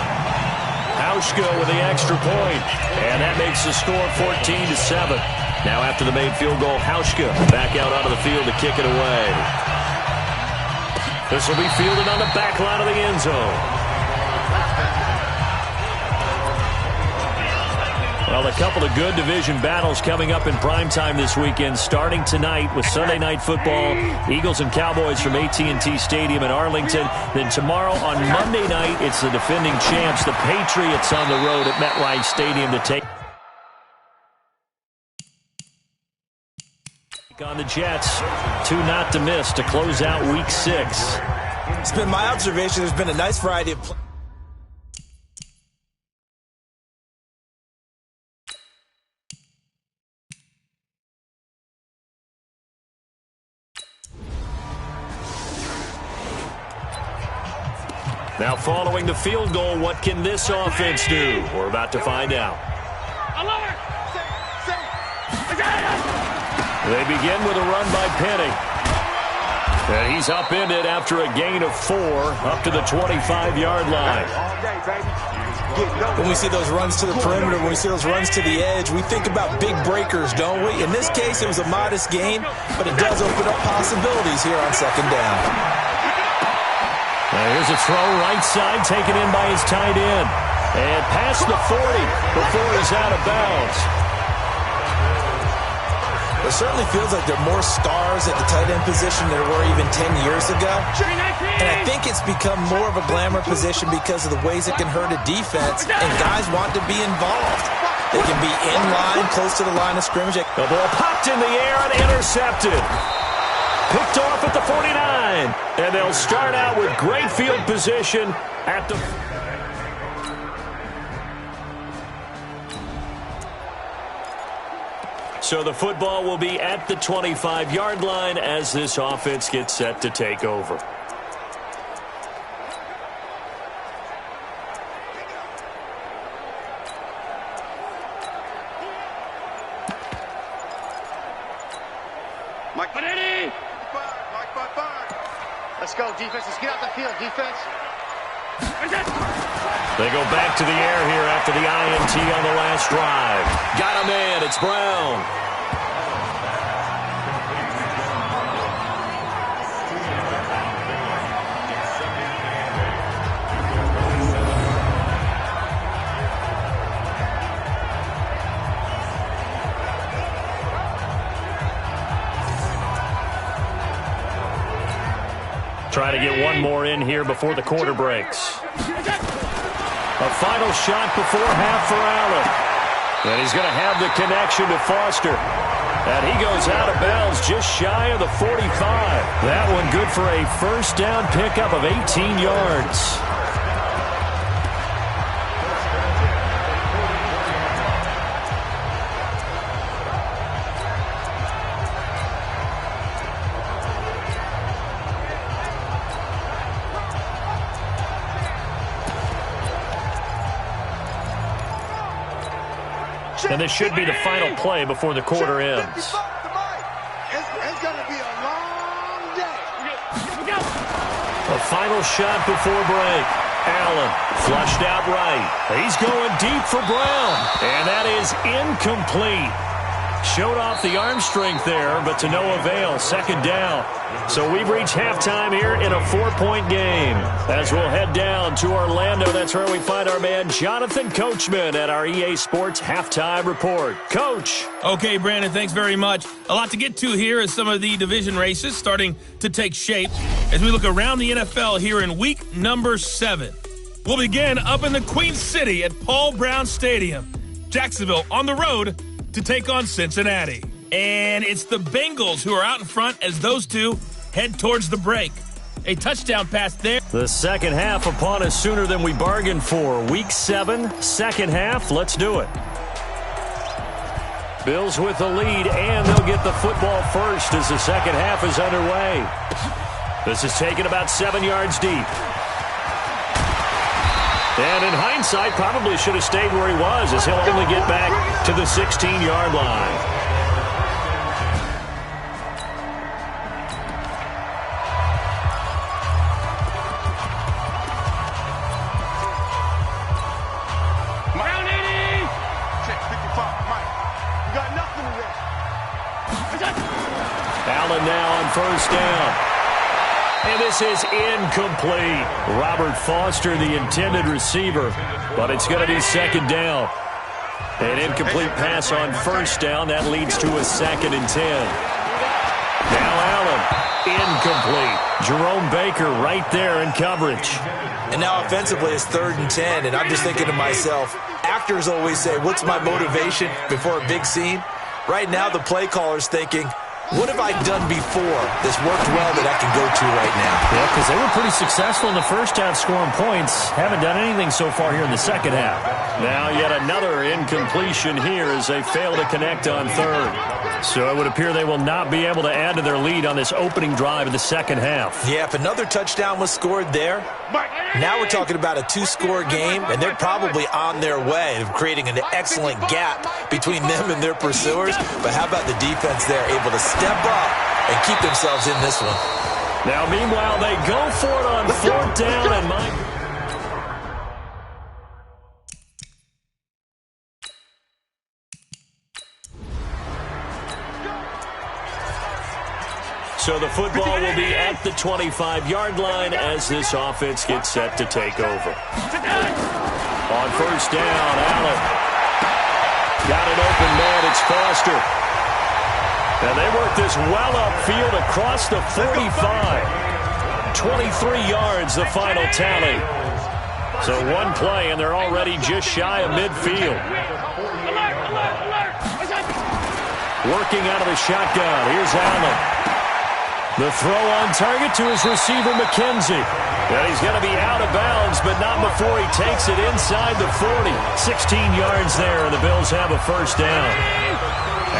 Hauschka with the extra point, and that makes the score 14-7. Now after the made field goal, Hauschka back out onto the field to kick it away. This will be fielded on the back line of the end zone. Well, a couple of good division battles coming up in primetime this weekend, starting tonight with Sunday Night Football, Eagles and Cowboys from AT&T Stadium in Arlington. Then tomorrow on Monday night, it's the defending champs, the Patriots, on the road at MetLife Stadium to take on the Jets. 2 not to miss to close out Week 6. It's been my observation. There's been a nice variety of play. Now following the field goal, what can this offense do? We're about to find out. They begin with a run by Penny. And he's upended after a gain of 4 up to the 25-yard line. When we see those runs to the perimeter, when we see those runs to the edge, we think about big breakers, don't we? In this case, it was a modest gain, but it does open up possibilities here on second down. Now here's a throw right side taken in by his tight end. And past the 40 before he's out of bounds. It certainly feels like there are more stars at the tight end position than there were even 10 years ago. And I think it's become more of a glamour position because of the ways it can hurt a defense, and guys want to be involved. They can be in line, close to the line of scrimmage. The ball popped in the air and intercepted. Picked off at the 49. And they'll start out with great field position at the... So the football will be at the 25-yard line as this offense gets set to take over. Mike Panetti! Let's go, defense. Let's get out the field, defense. They go back to the air here after the INT on the last drive. Got him in. It's Brown. Trying to get one more in here before the quarter breaks. A final shot before half for Allen. And he's going to have the connection to Foster. And he goes out of bounds just shy of the 45. That one good for a first down pickup of 18 yards. And this should be the final play before the quarter ends. It's going to be a long day. A final shot before break. Allen flushed out right. He's going deep for Brown. And that is incomplete. Showed off the arm strength there, but to no avail. Second down. So we've reached halftime here in a 4-point game. As we'll head down to Orlando, that's where we find our man Jonathan Coachman at our EA Sports Halftime Report. Coach. Okay, Brandon, thanks very much. A lot to get to here as some of the division races starting to take shape as we look around the NFL here in week number 7. We'll begin up in the Queen City at Paul Brown Stadium. Jacksonville on the road to take on Cincinnati. And it's the Bengals who are out in front as those two head towards the break. A touchdown pass there. The second half upon us sooner than we bargained for. Week 7, second half. Let's do it. Bills with the lead, and they'll get the football first as the second half is underway. This is taken about 7 yards deep. And in hindsight, probably should have stayed where he was, as he'll only get back to the 16-yard line. Round 80! Check 55, Mike. You got nothing today. Allen now on first down. And this is incomplete. Robert Foster, the intended receiver, but it's going to be second down. An incomplete pass on first down. That leads to a 2nd and 10. Now Allen, incomplete. Jerome Baker right there in coverage. And now offensively it's 3rd and 10, and I'm just thinking to myself, actors always say, what's my motivation before a big scene? Right now the play caller's thinking, what have I done before that's worked well that I can go to right now? Yeah, because they were pretty successful in the first half scoring points. Haven't done anything so far here in the second half. Now yet another incompletion here as they fail to connect on third. So it would appear they will not be able to add to their lead on this opening drive of the second half. Yeah, if another touchdown was scored there, now we're talking about a 2-score game, and they're probably on their way of creating an excellent gap between them and their pursuers. But how about the defense there, able to step up and keep themselves in this one? Now, meanwhile, they go for it on 4th down and Mike. So the football will be at the 25-yard line as this offense gets set to take over. On first down, Allen. Got an open man, it's Foster. And they work this well upfield across the 45. 23 yards, the final tally. So one play, and they're already just shy of midfield. Working out of the shotgun. Here's Allen. The throw on target to his receiver, McKenzie. And he's going to be out of bounds, but not before he takes it inside the 40. 16 yards there, and the Bills have a first down.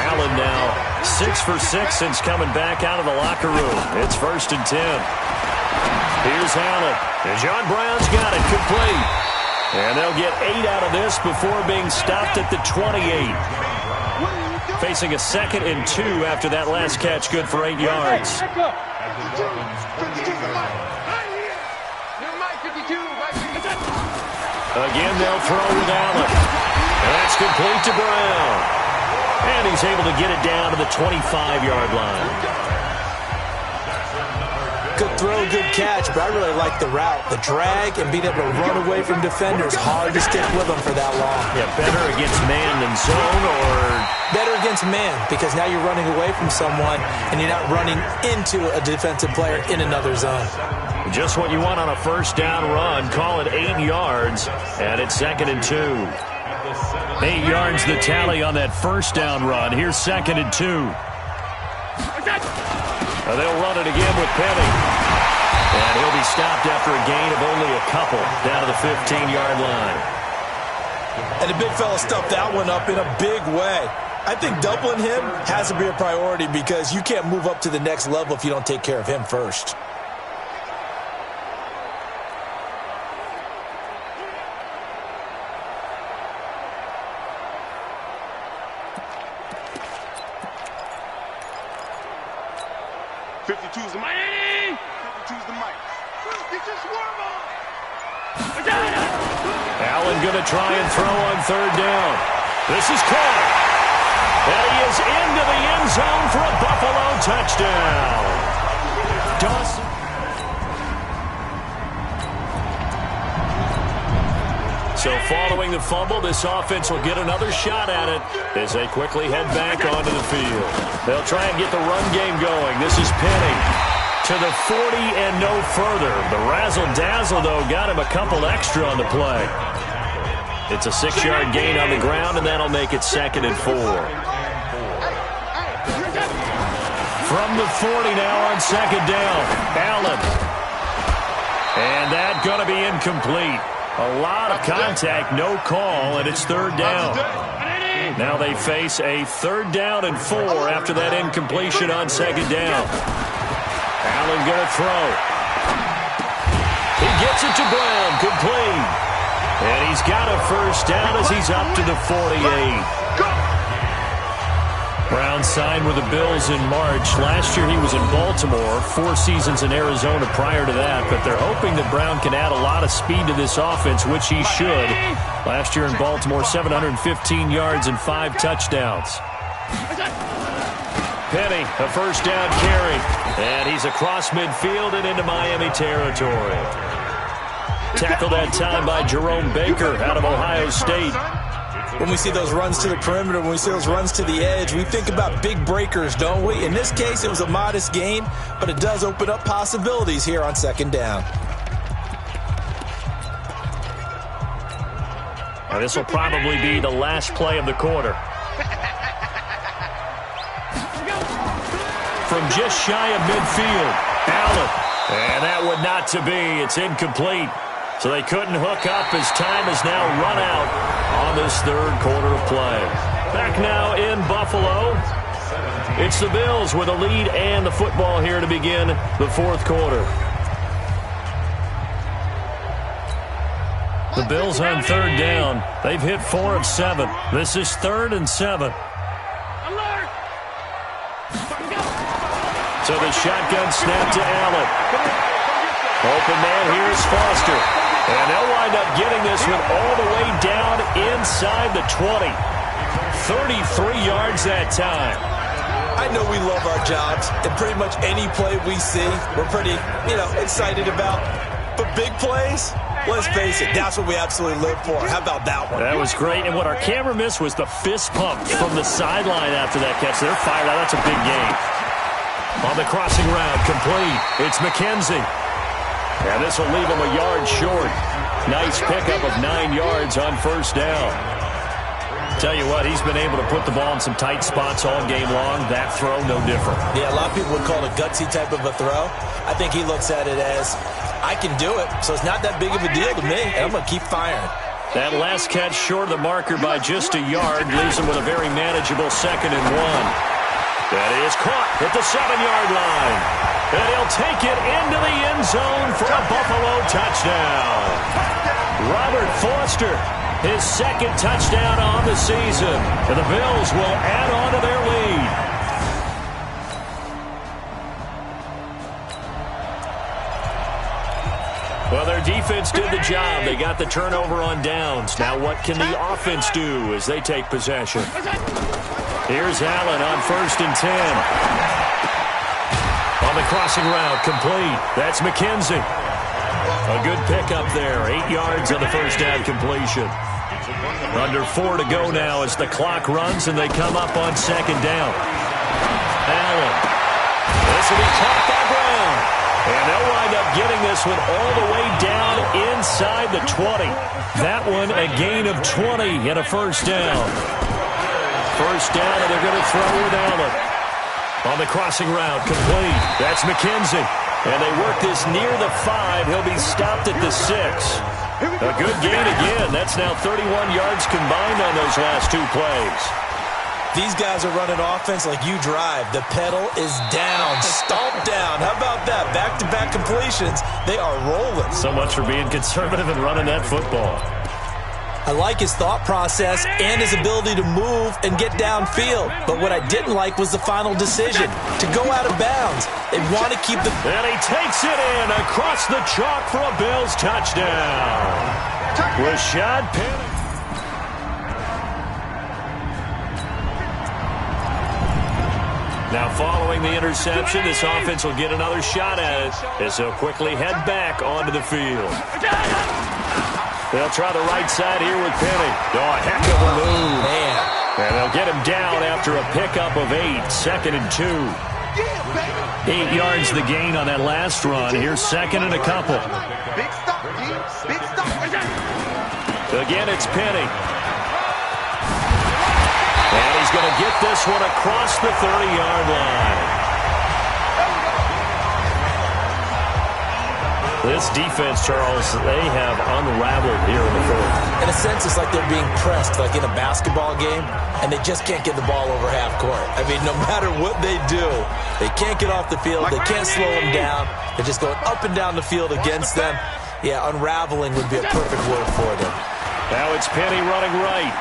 Allen now 6 for 6 since coming back out of the locker room. It's 1st and 10. Here's Allen. And John Brown's got it complete. And they'll get 8 out of this before being stopped at the 28. Facing a 2nd and 2 after that last catch, good for 8 yards. Again, they'll throw with Allen. And that's complete to Brown. And he's able to get it down to the 25-yard line. Good throw, good catch, but I really like the route. The drag and being able to run away from defenders. Hard to stick with them for that long. Yeah, better against man than zone, or better against man, because now you're running away from someone and you're not running into a defensive player in another zone. Just what you want on a first down run. Call it 8 yards, and it's 2nd and 2. 8 yards the tally on that first down run. Here's 2nd and 2. They'll run it again with Penny. And he'll be stopped after a gain of only a couple down to the 15-yard line. And the big fella stuffed that one up in a big way. I think doubling him has to be a priority because you can't move up to the next level if you don't take care of him first. Allen going to try and throw on 3rd down. This is caught. And he is into the end zone for a Buffalo touchdown. Dawson. So following the fumble, this offense will get another shot at it as they quickly head back onto the field. They'll try and get the run game going. This is Penny to the 40 and no further. The razzle-dazzle, though, got him a couple extra on the play. It's a 6-yard gain on the ground, and that'll make it 2nd and 4. From the 40 now on 2nd down, Allen. And that's going to be incomplete. A lot of contact, no call, and it's 3rd down. Now they face a 3rd down and 4 after that incompletion on 2nd down. Allen going to throw. He gets it to Brown, complete. And he's got a 1st down as he's up to the 48. Brown signed with the Bills in March. Last year he was in Baltimore, 4 seasons in Arizona prior to that, but they're hoping that Brown can add a lot of speed to this offense, which he should. Last year in Baltimore, 715 yards and 5 touchdowns. Penny, a 1st down carry, and he's across midfield and into Miami territory. Tackled that time by Jerome Baker out of Ohio State. When we see those runs to the perimeter, when we see those runs to the edge, we think about big breakers, don't we? In this case, it was a modest gain, but it does open up possibilities here on 2nd down. Now, this will probably be the last play of the quarter. From just shy of midfield, Allen. And that would not to be. It's incomplete. So they couldn't hook up as time has now run out on this 3rd quarter of play. Back now in Buffalo. It's the Bills with a lead and the football here to begin the 4th quarter. The Bills on 3rd down. They've hit 4 of 7. This is 3rd and 7. So the shotgun snap to Allen. Open man here is Foster. And they'll wind up getting this one all the way down inside the 20. 33 yards that time. I know we love our jobs, and pretty much any play we see, we're pretty, excited about. But big plays, let's face it, that's what we absolutely live for. How about that one? That was great. And what our camera missed was the fist pump from the sideline after that catch. They're fired out. That's a big game. On the crossing route, complete. It's McKenzie. And this will leave him a yard short. Nice pickup of 9 yards on 1st down. Tell you what, he's been able to put the ball in some tight spots all game long. That throw, no different. Yeah, a lot of people would call it a gutsy type of a throw. I think he looks at it as, I can do it, so it's not that big of a deal to me, and I'm going to keep firing. That last catch short of the marker by just a yard leaves him with a very manageable 2nd and 1. That is caught at the 7-yard line. And he'll take it into the end zone for a Buffalo touchdown. Robert Foster, his 2nd touchdown on the season. And the Bills will add on to their lead. Well, their defense did the job. They got the turnover on downs. Now what can the offense do as they take possession? Here's Allen on 1st and 10. On the crossing route, complete. That's McKenzie. A good pickup there. 8 yards on the 1st down completion. Under 4 to go now as the clock runs and they come up on 2nd down. Allen. This will be caught by Brown. And they'll wind up getting this one all the way down inside the 20. That one a gain of 20 and a 1st down. 1st down, and they're going to throw with Allen. On the crossing route, complete. That's McKenzie. And they work this near the 5. He'll be stopped at the 6. A good gain again. That's now 31 yards combined on those last 2 plays. These guys are running offense like you drive. The pedal is down, stomped down. How about that? Back-to-back completions. They are rolling. So much for being conservative and running that football. I like his thought process and his ability to move and get downfield. But what I didn't like was the final decision, to go out of bounds. They want to keep the... And he takes it in across the chalk for a Bills touchdown. Rashad Penny. Now, following the interception, this offense will get another shot at it as they'll quickly head back onto the field. They'll try the right side here with Penny. Oh, heck of a move. Man. And they'll get him down after a pickup of 8, 2nd and 2. 8 yards the gain on that last run. Here's 2nd and a couple. Big stop, G. Big stop. Again, it's Penny. And he's going to get this one across the 30-yard line. This defense, Charles, they have unraveled here in the fourth. In a sense, it's like they're being pressed, like in a basketball game, and they just can't get the ball over half court. I mean, no matter what they do, they can't get off the field. They can't slow them down. They're just going up and down the field against them. Yeah, unraveling would be a perfect word for them. Now it's Penny running right.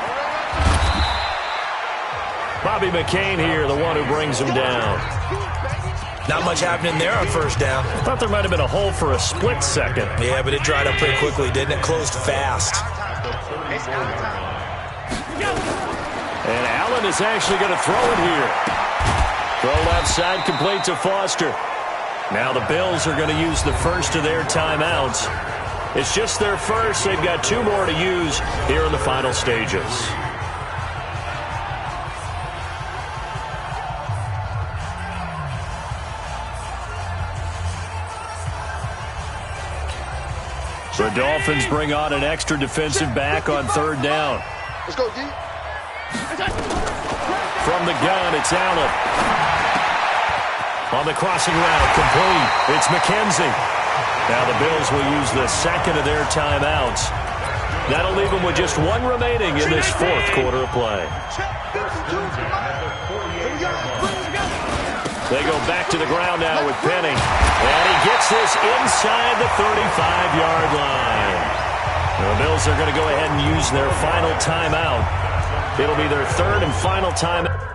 Bobby McCain here, the one who brings him down. Not much happening there on first down. I thought there might have been a hole for a split second. Yeah, but it dried up pretty quickly, didn't it? Closed fast. And Allen is actually going to throw it here. Throw left side, complete to Foster. Now the Bills are going to use the first of their timeouts. It's just their first. They've got 2 more to use here in the final stages. The Dolphins bring on an extra defensive back on 3rd down. Let's go, D. From the gun, it's Allen. On the crossing route, complete. It's McKenzie. Now the Bills will use the 2nd of their timeouts. That'll leave them with just 1 remaining in this 4th quarter of play. They go back to the ground now with Penny. And he gets this inside the 35-yard line. The Bills are going to go ahead and use their final timeout. It'll be their 3rd and final timeout.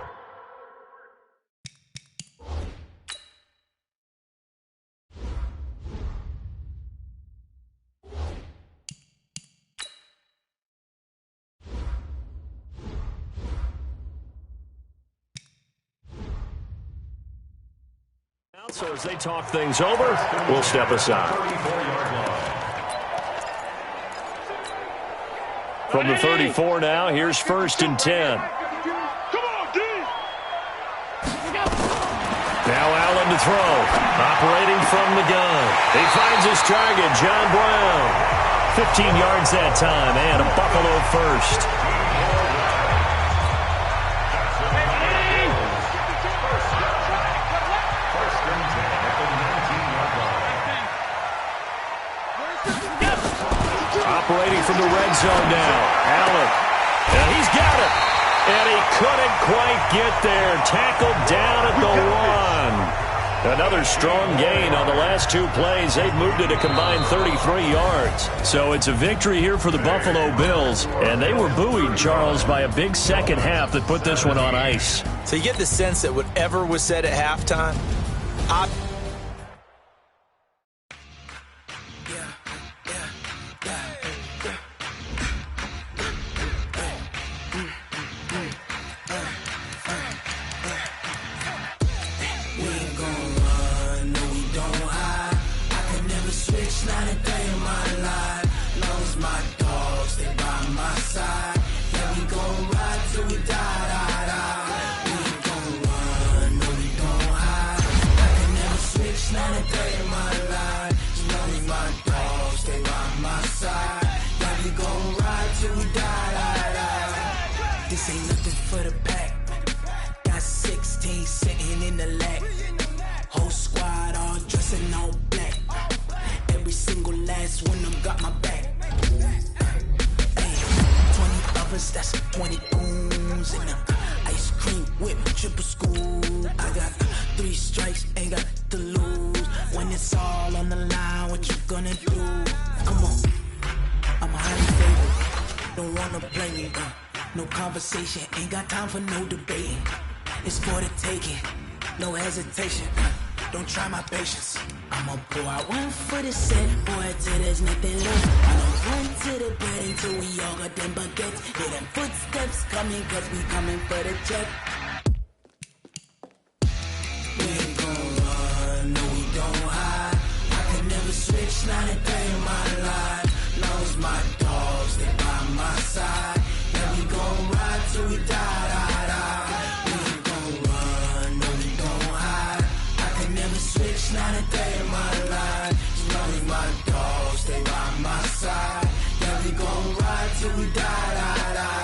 So as they talk things over, we'll step aside. From the 34 now, here's 1st and 10. Now Allen to throw. Operating from the gun. He finds his target, John Brown. 15 yards that time, and a Buffalo first. Operating from the red zone now. Allen. And he's got it. And he couldn't quite get there. Tackled down at the 1. Another strong gain on the last 2 plays. They've moved it a combined 33 yards. So it's a victory here for the Buffalo Bills. And they were buoyed, Charles, by a big second half that put this one on ice. So you get the sense that whatever was said at halftime, that's 20 goons and ice cream whip, triple school. I got 3 strikes, ain't got to lose. When it's all on the line, what you gonna do? Come on, I'm highly favored. Don't wanna play me, no conversation, ain't got time for no debating. It's for the taking, no hesitation. Don't try my patience. I'ma pour out one for the set, boy, till there's nothing left. I don't run to the bed until we all got them baguettes. Hear them footsteps coming, cause we coming for the check. not a day in my life. Long as my dogs, they by my side. Yeah, we gon' ride till we die, die, die. We ain't gon' run, no, we gon' hide. I can never switch, not a day in my life. As long as my dogs, they by my side. Yeah, we gon' ride till we die, die, die.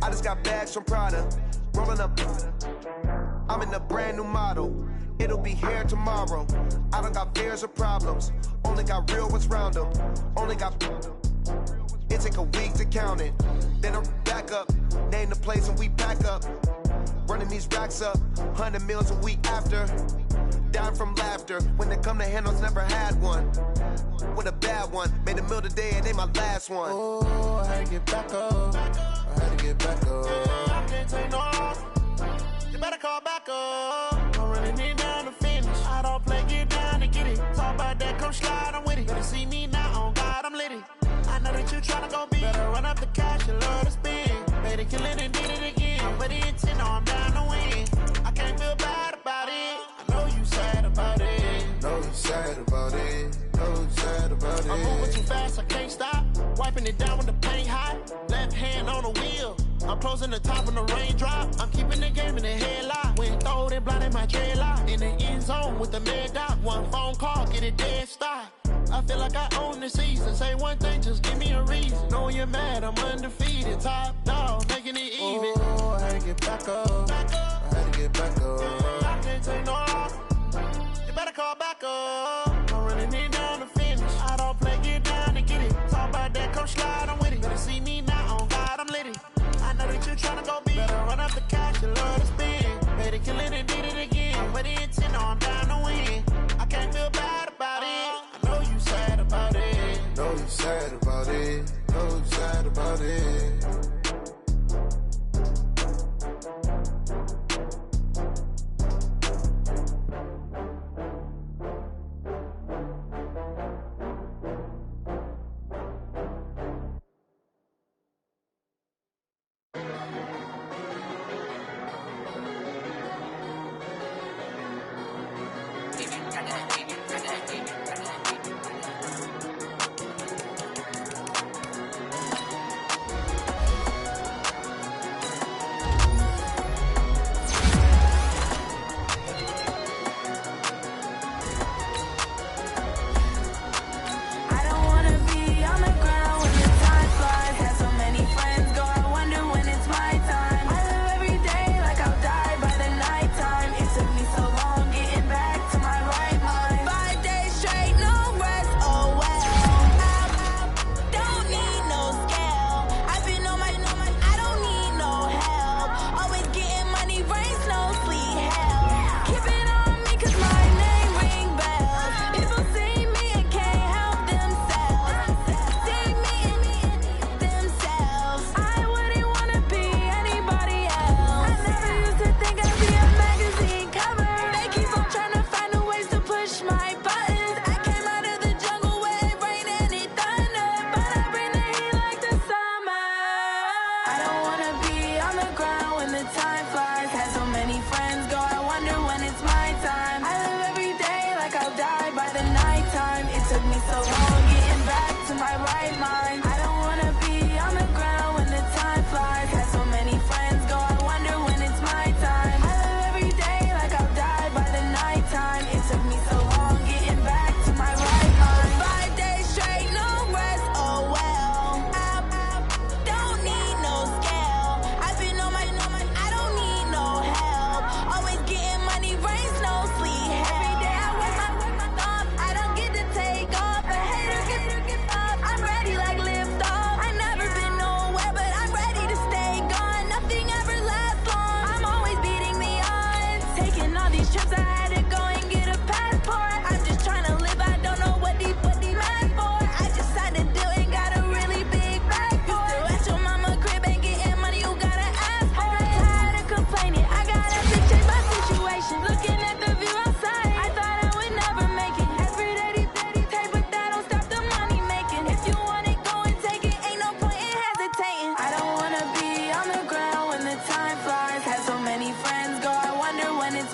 I just got bags from Prada, rolling up. I'm in a brand new model. It'll be here tomorrow. I don't got fears or problems. Only got real ones round them. Only got. It take a week to count it. Then I'm back up. Name the place and we pack up. Running these racks up. 100 meals a week after. Down from laughter. When they come to handles, never had one. With a bad one. Made a meal today and they my last one. Oh, I had to get back up. I had to get back up. I can't take no off. You better call back up. I'm running it down to finish. I don't play, get down to get it. Talk about that, come slide, I'm with it. Better see me now, on God, I'm litty. I know that you tryna go big. Better run up the cash, you love to spend. Made a killing and did it again. But the intent, no, I'm down to win. I can't feel bad about it. I know you sad about it. Know you sad about it. Know you sad about it. I'm moving too fast, I can't stop. Wiping it down with the paint hot. Left hand on the wheel. I'm closing the top when the raindrop. I'm keeping the game in the headlock. When throwed and blinded my dreadlock. In the end zone with the mad dot. One phone call, get it dead stop. I feel like I own the season. Say one thing, just give me a reason. Knowing you're mad, I'm undefeated. Top dog, making it even. Oh, I had to get back up. I had to get back up. I can't take no off. You better call back up. I'm running it down to finish. I don't play, get down to get it. Talk about that, come slide, I'm with it. Better see me now, on God, I'm litty. I know that you tryna go big. Better run up the cash, you love to spend. Made a killing and did it again. But the intent, no, I'm down to win. I can't feel bad about it. I know you sad about it. Know you sad about it. Know you sad about it.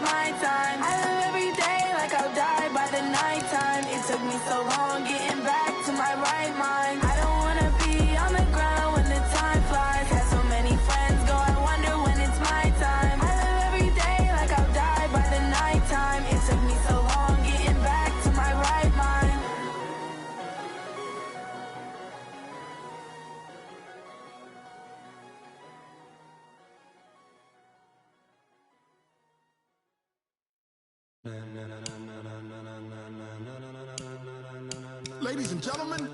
my time. I live every day like I'll die by the nighttime. It took me so long getting back to my right mind. I don't wanna be on the ground when the time flies. Had so many friends go, I wonder when it's my time. I live every day like I'll die by the nighttime. It took me so long getting back to my right mind. Ladies and gentlemen,